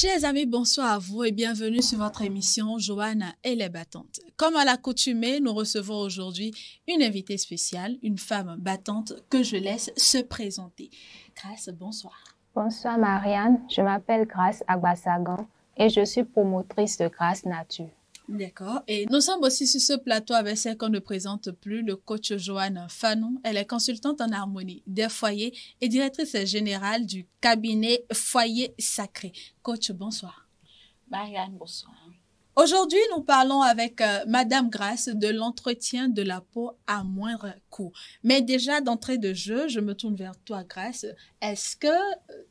Chers amis, bonsoir à vous et bienvenue sur votre émission Joanna et les battantes. Comme à l'accoutumée, nous recevons aujourd'hui une invitée spéciale, une femme battante que je laisse se présenter. Grace, bonsoir. Bonsoir Marianne, je m'appelle Grace Agbasagan et je suis promotrice de Grace Nature. D'accord. Et nous sommes aussi sur ce plateau avec celle qu'on ne présente plus, le coach Joanne Fanon. Elle est consultante en harmonie des foyers et directrice générale du cabinet Foyer Sacré. Coach, bonsoir. Marianne, bonsoir. Aujourd'hui, nous parlons avec Madame Grace de l'entretien de la peau à moindre coût. Mais déjà, d'entrée de jeu, je me tourne vers toi, Grace. Est-ce que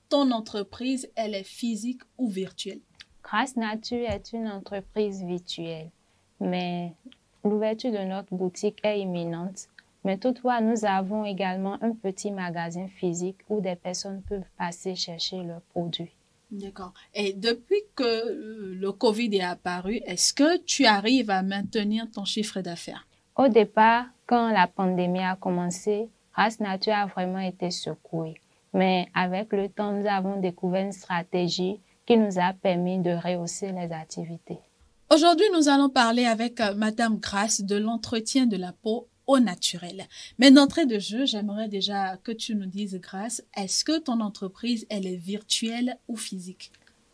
ton entreprise, elle est physique ou virtuelle? Grace Nature est une entreprise virtuelle, mais l'ouverture de notre boutique est imminente. Mais toutefois, nous avons également un petit magasin physique où des personnes peuvent passer chercher leurs produits. D'accord. Et depuis que le Covid est apparu, est-ce que tu arrives à maintenir ton chiffre d'affaires? Au départ, quand la pandémie a commencé, Grace Nature a vraiment été secouée. Mais avec le temps, nous avons découvert une stratégie qui nous a permis de rehausser les activités. Aujourd'hui, nous allons parler avec Madame Grace de l'entretien de la peau au naturel. Mais d'entrée de jeu, j'aimerais déjà que tu nous dises, Grace, est-ce que ton entreprise, elle est virtuelle ou physique?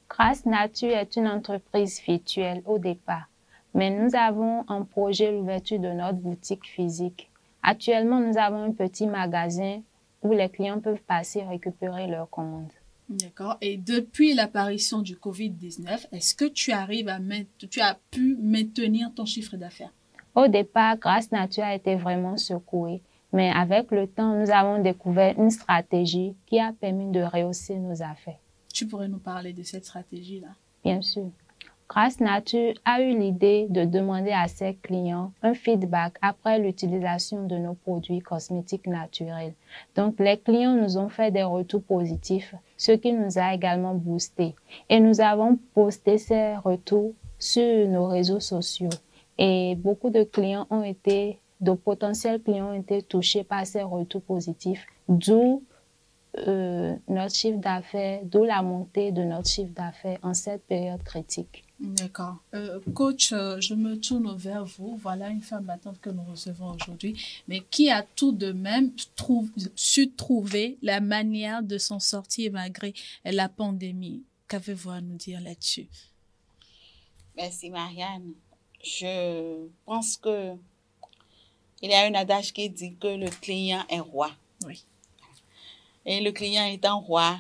Grace Nature est une entreprise virtuelle au départ, mais nous avons en projet l'ouverture de notre boutique physique. Actuellement, nous avons un petit magasin où les clients peuvent passer récupérer leurs commandes. D'accord. Et depuis l'apparition du Covid-19, est-ce que tu as pu maintenir ton chiffre d'affaires? Au départ, Grace Nature a été vraiment secouée, mais avec le temps, nous avons découvert une stratégie qui a permis de rehausser nos affaires. Tu pourrais nous parler de cette stratégie-là? Bien sûr. Grace Nature a eu l'idée de demander à ses clients un feedback après l'utilisation de nos produits cosmétiques naturels. Donc, les clients nous ont fait des retours positifs, ce qui nous a également boosté. Et nous avons posté ces retours sur nos réseaux sociaux. Et beaucoup de potentiels clients ont été touchés par ces retours positifs, d'où notre chiffre d'affaires, d'où la montée de notre chiffre d'affaires en cette période critique. D'accord. Coach, je me tourne vers vous. Voilà une femme battante que nous recevons aujourd'hui, mais qui a tout de même su trouver la manière de s'en sortir malgré la pandémie. Qu'avez-vous à nous dire là-dessus? Merci Marianne. Je pense que il y a un adage qui dit que le client est roi. Oui. Et le client étant roi,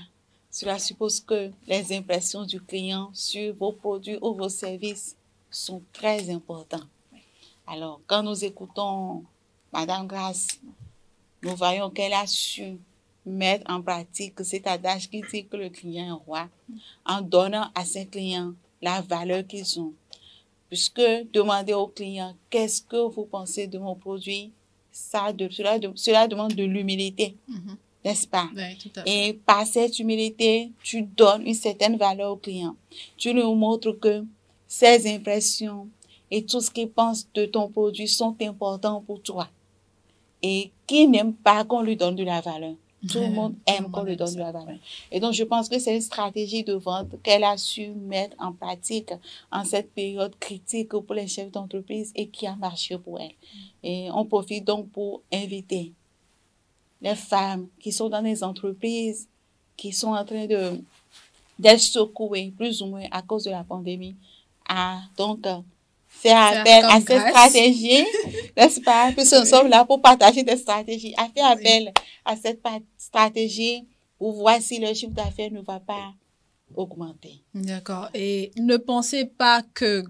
cela suppose que les impressions du client sur vos produits ou vos services sont très importantes. Alors, quand nous écoutons Madame Grace, nous voyons qu'elle a su mettre en pratique cet adage qui dit que le client est roi en donnant à ses clients la valeur qu'ils ont. Puisque demander aux clients qu'est-ce que vous pensez de mon produit, cela demande de l'humilité. N'est-ce pas? Oui, tout à fait. Et par cette humilité, tu donnes une certaine valeur au client. Tu lui montres que ses impressions et tout ce qu'il pense de ton produit sont importants pour toi. Et qui n'aime pas qu'on lui donne de la valeur? Tout le monde aime qu'on lui donne de la valeur. Et donc, je pense que c'est une stratégie de vente qu'elle a su mettre en pratique en cette période critique pour les chefs d'entreprise et qui a marché pour elle. Et on profite donc pour inviter les femmes qui sont dans des entreprises, qui sont en train d'être secouées, plus ou moins à cause de la pandémie, à donc faire appel à cette stratégie, n'est-ce pas? Puisque nous sommes là pour partager des stratégies, à faire appel à cette stratégie pour voir si le chiffre d'affaires ne va pas augmenter. D'accord. Et ne pensez pas que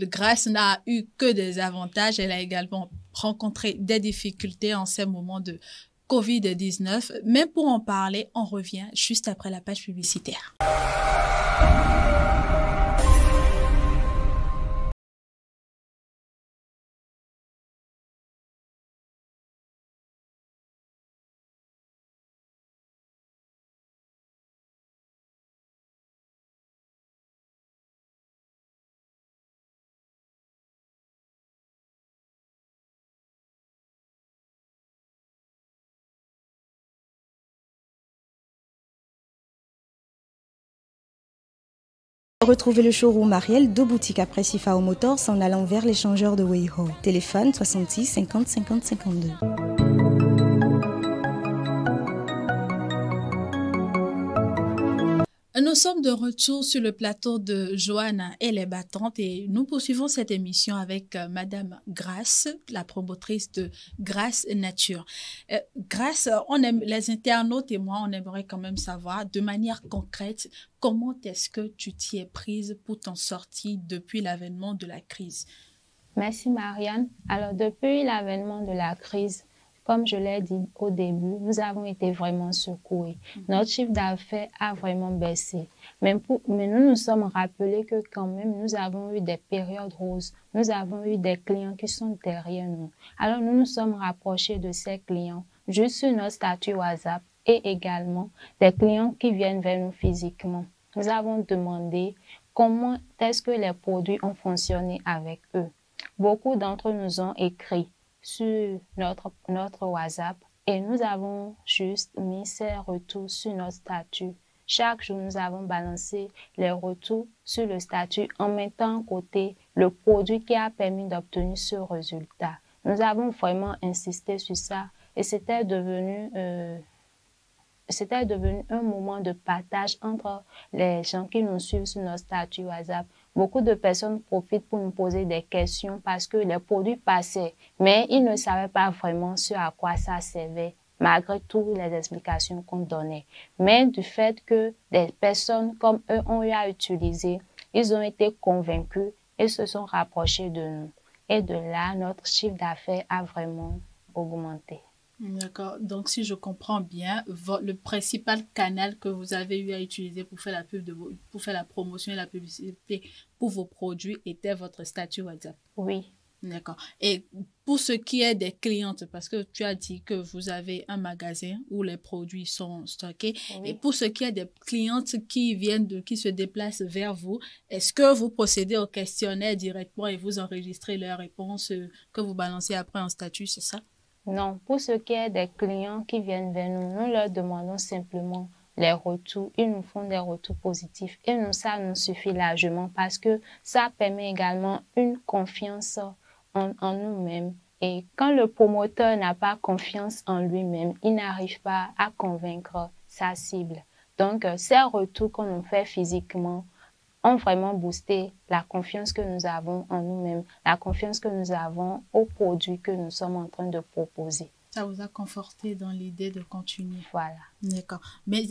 Grace n'a eu que des avantages. Elle a également rencontré des difficultés en ces moments de Covid-19. Mais pour en parler, on revient juste après la page publicitaire. Retrouvez le showroom Ariel, 2 boutiques après Sifao Motors en allant vers l'échangeur de Weiho. Téléphone 66 50 50 52. Nous sommes de retour sur le plateau de Johanna et les battantes et nous poursuivons cette émission avec Madame Grace, la promotrice de Grace Nature. Grace, les internautes et moi, on aimerait quand même savoir de manière concrète comment est-ce que tu t'y es prise pour t'en sortir depuis l'avènement de la crise. Merci Marianne. Alors depuis l'avènement de la crise, comme je l'ai dit au début, nous avons été vraiment secoués. Notre chiffre d'affaires a vraiment baissé. Mais nous nous sommes rappelés que quand même, nous avons eu des périodes roses. Nous avons eu des clients qui sont derrière nous. Alors nous nous sommes rapprochés de ces clients, juste sur notre statut WhatsApp et également des clients qui viennent vers nous physiquement. Nous avons demandé comment est-ce que les produits ont fonctionné avec eux. Beaucoup d'entre eux nous ont écrit sur notre WhatsApp et nous avons juste mis ces retours sur notre statut. Chaque jour, nous avons balancé les retours sur le statut en mettant en côté le produit qui a permis d'obtenir ce résultat. Nous avons vraiment insisté sur ça et c'était devenu un moment de partage entre les gens qui nous suivent sur notre statut WhatsApp. Beaucoup de personnes profitent pour nous poser des questions parce que les produits passaient, mais ils ne savaient pas vraiment ce à quoi ça servait, malgré toutes les explications qu'on donnait. Mais du fait que des personnes comme eux ont eu à utiliser, ils ont été convaincus et se sont rapprochés de nous. Et de là, notre chiffre d'affaires a vraiment augmenté. D'accord. Donc, si je comprends bien, le principal canal que vous avez eu à utiliser pour faire pour faire la promotion et la publicité pour vos produits était votre statut WhatsApp. Oui. D'accord. Et pour ce qui est des clientes, parce que tu as dit que vous avez un magasin où les produits sont stockés, oui. Et pour ce qui est des clientes qui se déplacent vers vous, est-ce que vous procédez au questionnaire directement et vous enregistrez leurs réponses que vous balancez après en statut, c'est ça? Non, pour ce qui est des clients qui viennent vers nous, nous leur demandons simplement les retours. Ils nous font des retours positifs et ça nous suffit largement parce que ça permet également une confiance en nous-mêmes. Et quand le promoteur n'a pas confiance en lui-même, il n'arrive pas à convaincre sa cible. Donc, ces retours qu'on nous fait physiquement ont vraiment boosté la confiance que nous avons en nous-mêmes, la confiance que nous avons aux produits que nous sommes en train de proposer. Ça vous a conforté dans l'idée de continuer. Voilà. D'accord. Mais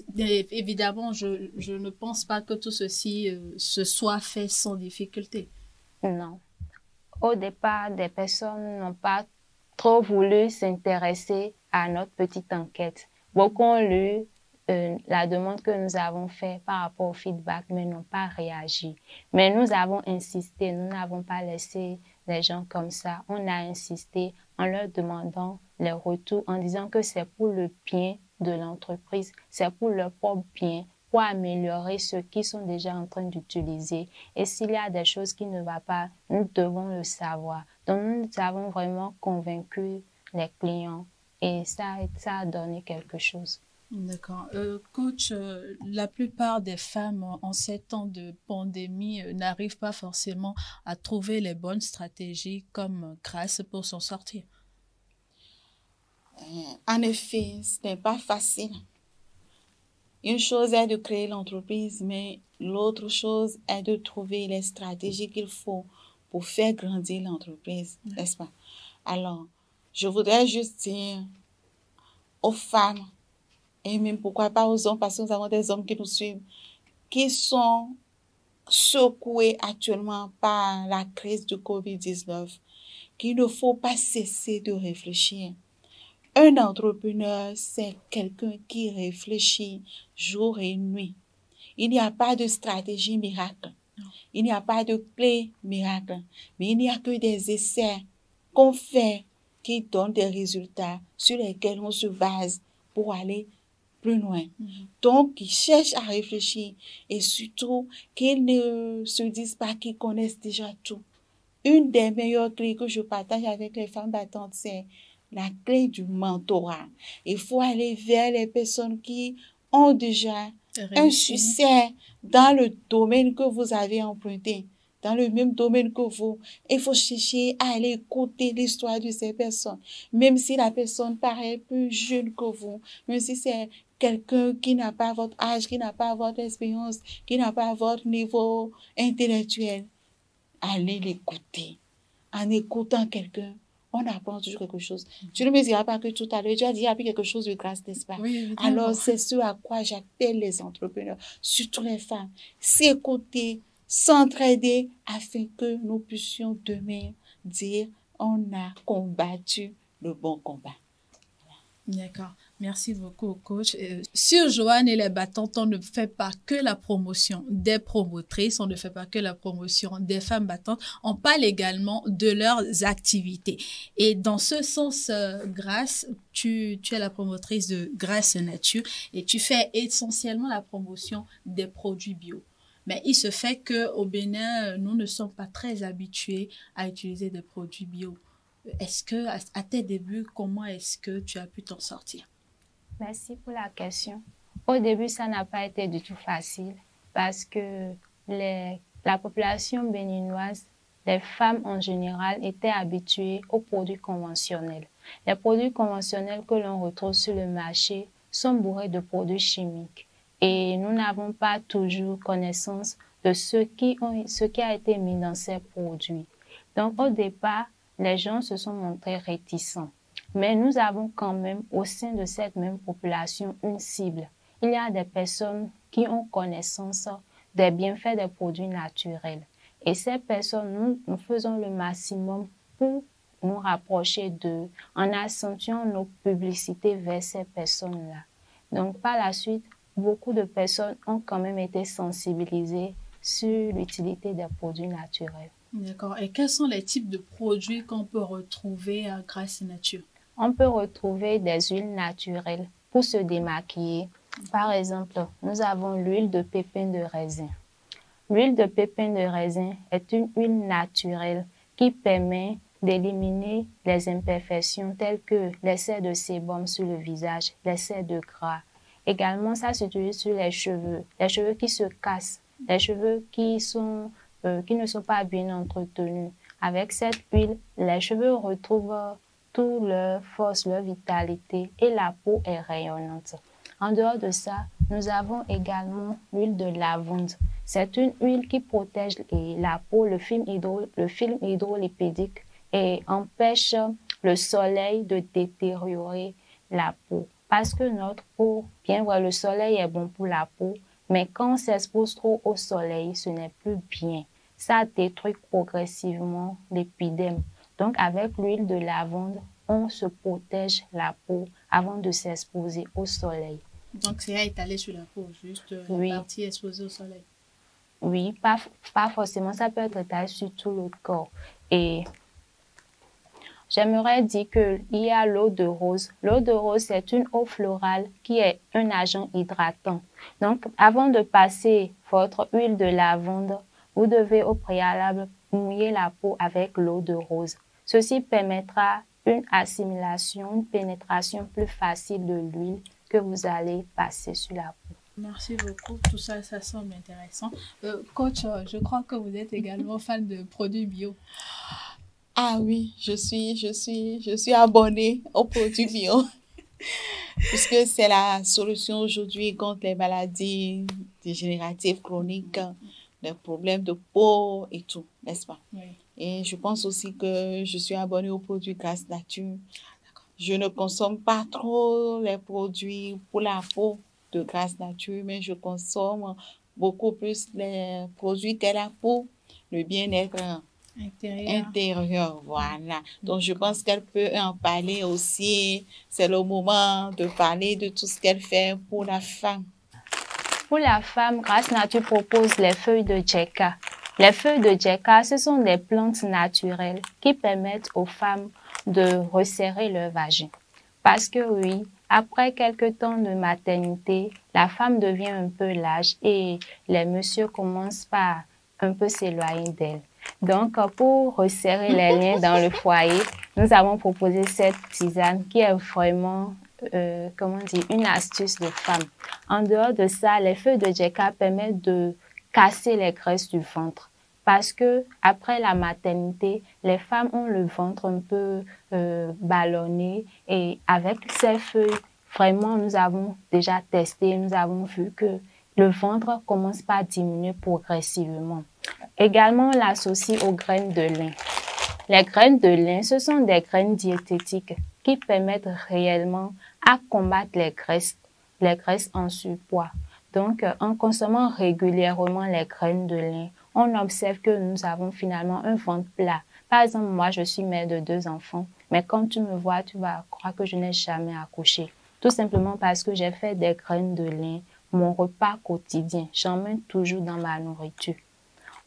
évidemment, je ne pense pas que tout ceci se soit fait sans difficulté. Non. Au départ, des personnes n'ont pas trop voulu s'intéresser à notre petite enquête. Beaucoup ont lu la demande que nous avons faite par rapport au feedback, mais n'ont pas réagi. Mais nous avons insisté, nous n'avons pas laissé les gens comme ça. On a insisté en leur demandant les retours, en disant que c'est pour le bien de l'entreprise, c'est pour leur propre bien, pour améliorer ceux qui sont déjà en train d'utiliser. Et s'il y a des choses qui ne vont pas, nous devons le savoir. Donc nous avons vraiment convaincu les clients et ça a donné quelque chose. D'accord. Coach, la plupart des femmes en ces temps de pandémie n'arrivent pas forcément à trouver les bonnes stratégies comme Grace pour s'en sortir. En effet, ce n'est pas facile. Une chose est de créer l'entreprise, mais l'autre chose est de trouver les stratégies qu'il faut pour faire grandir l'entreprise, n'est-ce pas? Alors, je voudrais juste dire aux femmes, et même pourquoi pas aux hommes, parce que nous avons des hommes qui nous suivent, qui sont secoués actuellement par la crise du COVID-19, qu'il ne faut pas cesser de réfléchir. Un entrepreneur, c'est quelqu'un qui réfléchit jour et nuit. Il n'y a pas de stratégie miracle. Il n'y a pas de clé miracle. Mais il n'y a que des essais qu'on fait qui donnent des résultats sur lesquels on se base pour aller plus loin. Donc, ils cherchent à réfléchir et surtout qu'ils ne se disent pas qu'ils connaissent déjà tout. Une des meilleures clés que je partage avec les femmes battantes, c'est la clé du mentorat. Il faut aller vers les personnes qui ont déjà un succès dans le domaine que vous avez emprunté, dans le même domaine que vous. Il faut chercher à aller écouter l'histoire de ces personnes, même si la personne paraît plus jeune que vous, même si c'est quelqu'un qui n'a pas votre âge, qui n'a pas votre expérience, qui n'a pas votre niveau intellectuel. Allez l'écouter. En écoutant quelqu'un, on apprend toujours quelque chose. Tu ne me diras pas que tout à l'heure, tu as dit appris quelque chose de grâce, n'est-ce pas? Oui, évidemment. Alors, c'est ce à quoi j'appelle les entrepreneurs, surtout les femmes. S'écouter, s'entraider afin que nous puissions demain dire on a combattu le bon combat. D'accord. Merci beaucoup, coach. Sur Joanne et les battantes, on ne fait pas que la promotion des promotrices, on ne fait pas que la promotion des femmes battantes, on parle également de leurs activités. Et dans ce sens, Grâce, tu es la promotrice de Grâce Nature et tu fais essentiellement la promotion des produits bio. Mais il se fait qu'au Bénin, nous ne sommes pas très habitués à utiliser des produits bio. Est-ce que, à tes débuts, comment est-ce que tu as pu t'en sortir? Merci pour la question. Au début, ça n'a pas été du tout facile parce que la population béninoise, les femmes en général, étaient habituées aux produits conventionnels. Les produits conventionnels que l'on retrouve sur le marché sont bourrés de produits chimiques et nous n'avons pas toujours connaissance de ce qui a été mis dans ces produits. Donc, au départ, les gens se sont montrés réticents. Mais nous avons quand même au sein de cette même population une cible. Il y a des personnes qui ont connaissance des bienfaits des produits naturels. Et ces personnes, nous faisons le maximum pour nous rapprocher d'eux en accentuant nos publicités vers ces personnes-là. Donc par la suite, beaucoup de personnes ont quand même été sensibilisées sur l'utilité des produits naturels. D'accord. Et quels sont les types de produits qu'on peut retrouver à Grâce Nature? On peut retrouver des huiles naturelles pour se démaquiller. Par exemple, nous avons l'huile de pépins de raisin. L'huile de pépins de raisin est une huile naturelle qui permet d'éliminer les imperfections telles que l'excès de sébum sur le visage, l'excès de gras. Également, ça s'utilise sur les cheveux qui se cassent, les cheveux qui ne sont pas bien entretenus. Avec cette huile, les cheveux retrouvent toute leur force, leur vitalité et la peau est rayonnante. En dehors de ça, nous avons également l'huile de lavande. C'est une huile qui protège la peau, le film hydrolipidique et empêche le soleil de détériorer la peau. Parce que notre peau, bien vrai, le soleil est bon pour la peau, mais quand on s'expose trop au soleil, ce n'est plus bien. Ça détruit progressivement l'épiderme. Donc, avec l'huile de lavande, on se protège la peau avant de s'exposer au soleil. Donc, c'est à étaler sur la peau, juste oui. La partie exposée au soleil. Oui, pas forcément. Ça peut être étalé sur tout le corps. Et j'aimerais dire qu'il y a l'eau de rose. L'eau de rose, c'est une eau florale qui est un agent hydratant. Donc, avant de passer votre huile de lavande, vous devez au préalable mouiller la peau avec l'eau de rose. Ceci permettra une assimilation, une pénétration plus facile de l'huile que vous allez passer sur la peau. Merci beaucoup. Tout ça, ça semble intéressant. Coach, je crois que vous êtes également fan de produits bio. Ah oui, je suis abonnée aux produits bio. Puisque c'est la solution aujourd'hui contre les maladies dégénératives chroniques, les problèmes de peau et tout, n'est-ce pas? Oui. Et je pense aussi que je suis abonnée aux produits Grâce Nature. Je ne consomme pas trop les produits pour la peau de Grâce Nature, mais je consomme beaucoup plus les produits qu'elle a pour le bien-être intérieur. Voilà. Donc, je pense qu'elle peut en parler aussi. C'est le moment de parler de tout ce qu'elle fait pour la femme. Pour la femme, Grâce Nature propose les feuilles de djeka. Les feuilles de djeka, ce sont des plantes naturelles qui permettent aux femmes de resserrer leur vagin. Parce que oui, après quelques temps de maternité, la femme devient un peu lâche et les messieurs commencent par un peu s'éloigner d'elle. Donc, pour resserrer les liens dans le foyer, nous avons proposé cette tisane qui est vraiment une astuce de femme. En dehors de ça, les feuilles de Djeka permettent de casser les graisses du ventre. Parce que après la maternité, les femmes ont le ventre un peu ballonné et avec ces feuilles, vraiment, nous avons déjà testé, nous avons vu que le ventre commence par diminuer progressivement. Également, on l'associe aux graines de lin. Les graines de lin, ce sont des graines diététiques qui permettent réellement à combattre les graisses en surpoids. Donc, en consommant régulièrement les graines de lin, on observe que nous avons finalement un ventre plat. Par exemple, moi, je suis mère de 2 enfants, mais quand tu me vois, tu vas croire que je n'ai jamais accouché. Tout simplement parce que j'ai fait des graines de lin mon repas quotidien. J'emmène toujours dans ma nourriture.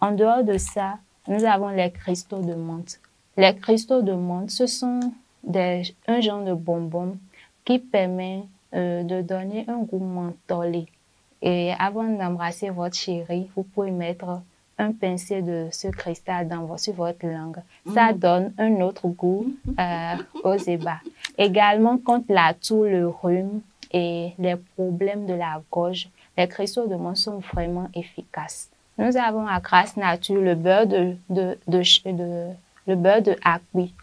En dehors de ça, nous avons les cristaux de menthe. Les cristaux de menthe, ce sont un genre de bonbon qui permet de donner un goût mentholé. Et avant d'embrasser votre chéri, vous pouvez mettre un pincé de ce cristal sur votre langue. Ça donne un autre goût aux ébats. Également, contre la toux, le rhume et les problèmes de la gorge, les cristaux de menthe sont vraiment efficaces. Nous avons à Grâce Nature le beurre de akwi.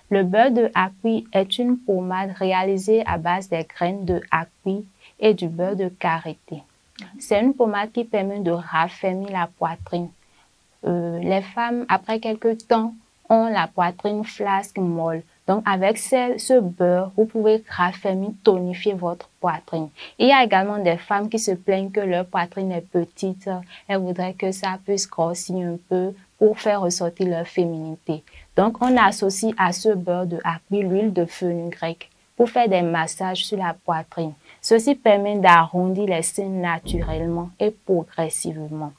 Le beurre de akwi est une pommade réalisée à base des graines de akwi et du beurre de karité. C'est une pommade qui permet de raffermir la poitrine. Les femmes, après quelques temps, ont la poitrine flasque molle. Donc, avec ce beurre, vous pouvez raffermir, tonifier votre poitrine. Il y a également des femmes qui se plaignent que leur poitrine est petite. Elles voudraient que ça puisse grossir un peu pour faire ressortir leur féminité. Donc, on associe à ce beurre de akwi l'huile de fenugrec pour faire des massages sur la poitrine. Ceci permet d'arrondir les seins naturellement et progressivement.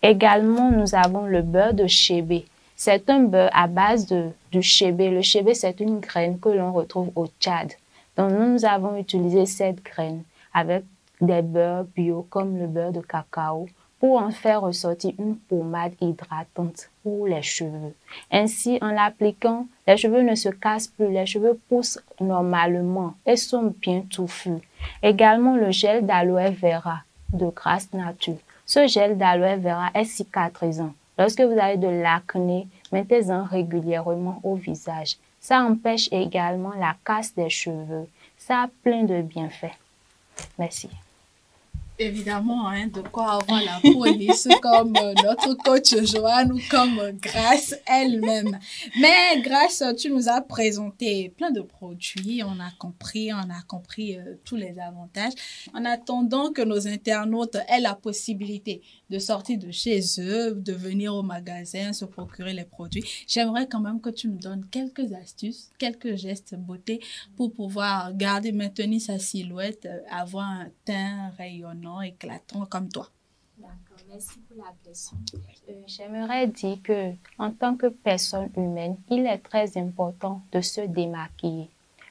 Également, nous avons le beurre de chébé. C'est un beurre à base du chébé. Le chébé, c'est une graine que l'on retrouve au Tchad. Donc, nous avons utilisé cette graine avec des beurres bio comme le beurre de cacao pour en faire ressortir une pommade hydratante pour les cheveux. Ainsi, en l'appliquant, les cheveux ne se cassent plus, les cheveux poussent normalement et sont bien touffus. Également, le gel d'aloe vera de Grâce Nature. Ce gel d'aloe vera est cicatrisant. Lorsque vous avez de l'acné, mettez-en régulièrement au visage. Ça empêche également la casse des cheveux. Ça a plein de bienfaits. Merci. Évidemment, hein, de quoi avoir la peau lisse comme notre coach Joanne ou comme Grâce elle-même. Mais Grâce, tu nous as présenté plein de produits, on a compris tous les avantages. En attendant que nos internautes aient la possibilité de sortir de chez eux, de venir au magasin, se procurer les produits, j'aimerais quand même que tu nous donnes quelques astuces, quelques gestes beauté pour pouvoir maintenir sa silhouette, avoir un teint rayonnant, éclatant comme toi. D'accord, merci pour la question. J'aimerais dire que en tant que personne humaine, il est très important de se démaquiller.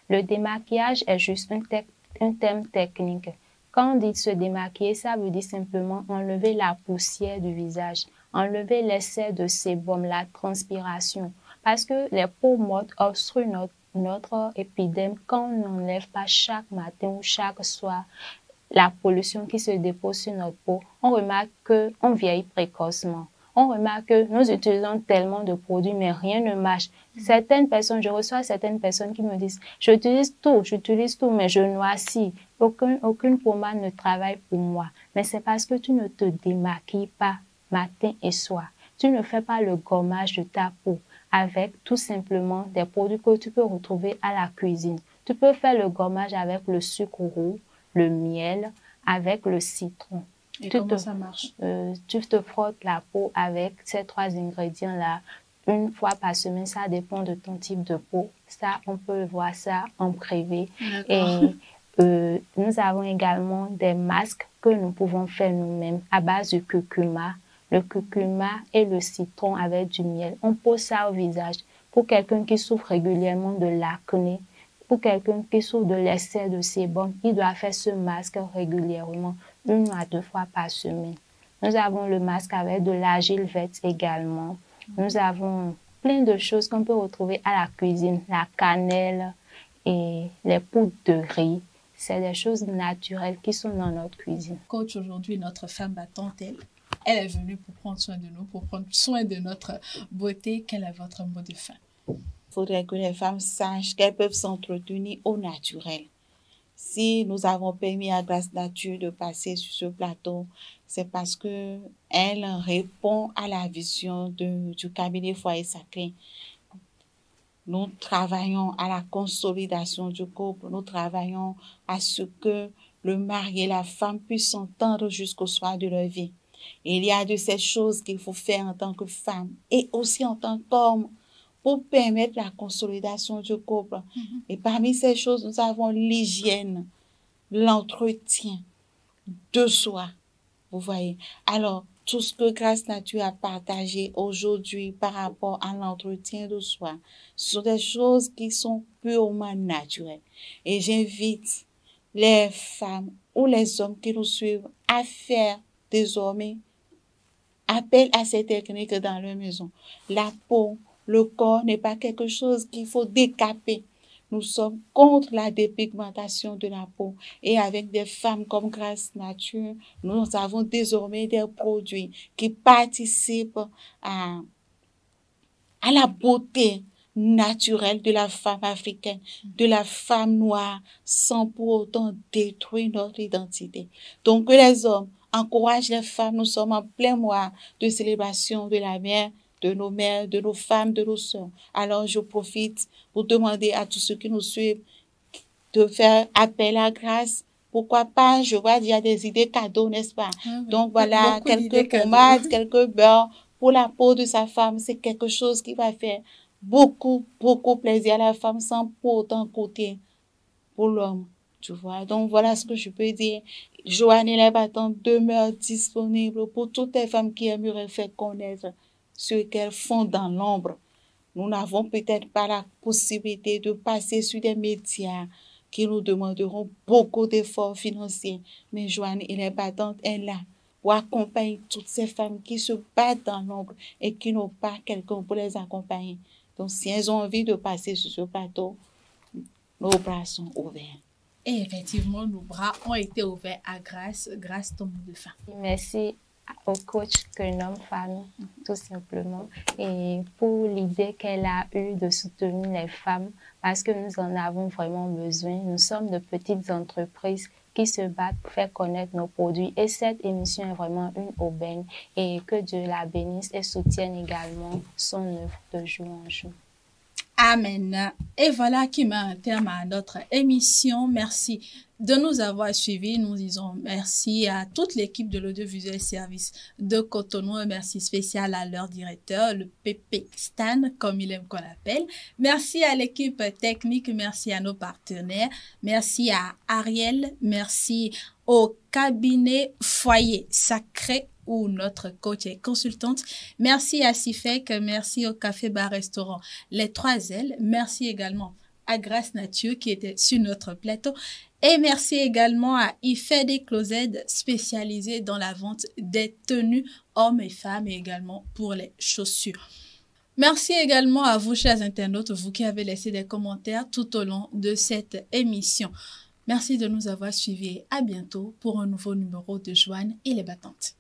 Le démaquillage est juste un terme technique. Quand on dit se démaquiller, ça veut dire simplement enlever la poussière du visage, enlever l'excès de sébum, la transpiration. Parce que les peaux mortes obstruent notre épiderme quand on n'enlève pas chaque matin ou chaque soir la pollution qui se dépose sur notre peau. On remarque qu'on vieillit précocement. On remarque que nous utilisons tellement de produits, mais rien ne marche. Je reçois certaines personnes qui me disent, j'utilise tout, mais je noircis. Aucune pommade ne travaille pour moi. Mais c'est parce que tu ne te démaquilles pas matin et soir. Tu ne fais pas le gommage de ta peau avec tout simplement des produits que tu peux retrouver à la cuisine. Tu peux faire le gommage avec le sucre roux, le miel, avec le citron. Et comment ça marche? Tu te frottes la peau avec ces 3 ingrédients-là une fois par semaine. Ça dépend de ton type de peau. Ça, on peut voir ça en privé. Et nous avons également des masques que nous pouvons faire nous-mêmes à base de curcuma. Le curcuma et le citron avec du miel. On pose ça au visage. Pour quelqu'un qui souffre régulièrement de l'acné, pour quelqu'un qui souffre de l'excès de sébum, il doit faire ce masque régulièrement, 1 à 2 fois par semaine. Nous avons le masque avec de l'argile verte également. Nous avons plein de choses qu'on peut retrouver à la cuisine, la cannelle et les poudres de riz. C'est des choses naturelles qui sont dans notre cuisine. Coach, aujourd'hui, notre femme battante, elle est venue pour prendre soin de nous, pour prendre soin de notre beauté. Quel est votre mot de fin? Il faudrait que les femmes sachent qu'elles peuvent s'entretenir au naturel. Si nous avons permis à Grâce Nature de passer sur ce plateau, c'est parce que elle répond à la vision du cabinet Foyer Sacré. Nous travaillons à la consolidation du couple, nous travaillons à ce que le mari et la femme puissent s'entendre jusqu'au soir de leur vie. Et il y a de ces choses qu'il faut faire en tant que femme et aussi en tant qu'homme pour permettre la consolidation du couple. Et parmi ces choses, nous avons l'hygiène, l'entretien de soi. Vous voyez? Alors, tout ce que Grâce Nature a partagé aujourd'hui par rapport à l'entretien de soi, ce sont des choses qui sont purement naturelles. Et j'invite les femmes ou les hommes qui nous suivent à faire désormais appel à ces techniques dans leur maison. La peau, le corps n'est pas quelque chose qu'il faut décaper. Nous sommes contre la dépigmentation de la peau. Et avec des femmes comme Grâce Nature, nous avons désormais des produits qui participent à la beauté naturelle de la femme africaine, de la femme noire, sans pour autant détruire notre identité. Donc, que les hommes encouragent les femmes. Nous sommes en plein mois de célébration de la mère, de nos mères, de nos femmes, de nos sœurs. Alors, je profite pour demander à tous ceux qui nous suivent de faire appel à Grâce. Pourquoi pas? Je vois, il y a des idées cadeaux, n'est-ce pas? Donc, voilà, quelques pommades, quelques beurres pour la peau de sa femme. C'est quelque chose qui va faire beaucoup plaisir à la femme sans pour autant coûter pour l'homme. Tu vois? Donc, voilà ce que je peux dire. Joanne et les battantes demeurent disponibles pour toutes les femmes qui aimeraient faire connaître ce qu'elles font dans l'ombre. Nous n'avons peut-être pas la possibilité de passer sur des médias qui nous demanderont beaucoup d'efforts financiers. Mais Joanne et les battantes est là pour accompagner toutes ces femmes qui se battent dans l'ombre et qui n'ont pas quelqu'un pour les accompagner. Donc, si elles ont envie de passer sur ce plateau, nos bras sont ouverts. Et effectivement, nos bras ont été ouverts à Grâce ton mot de fin. Merci au coach que nomme Fanny, tout simplement, et pour l'idée qu'elle a eue de soutenir les femmes, parce que nous en avons vraiment besoin. Nous sommes de petites entreprises qui se battent pour faire connaître nos produits, et cette émission est vraiment une aubaine, et que Dieu la bénisse et soutienne également son œuvre de jour en jour. Amen. Et voilà qui met un terme à notre émission. Merci de nous avoir suivis. Nous disons merci à toute l'équipe de l'audiovisuel service de Cotonou. Un merci spécial à leur directeur, le Pépé Stan, comme il aime qu'on l'appelle. Merci à l'équipe technique. Merci à nos partenaires. Merci à Ariel. Merci au cabinet Foyer Sacré, où notre coach est consultante. Merci à Sifek, merci au Café Bar Restaurant Les Trois Ailes, merci également à Grâce Nature qui était sur notre plateau, et merci également à Ifede Closet, spécialisé dans la vente des tenues hommes et femmes, et également pour les chaussures. Merci également à vous, chers internautes, vous qui avez laissé des commentaires tout au long de cette émission. Merci de nous avoir suivis. À bientôt pour un nouveau numéro de Joanne et les battantes.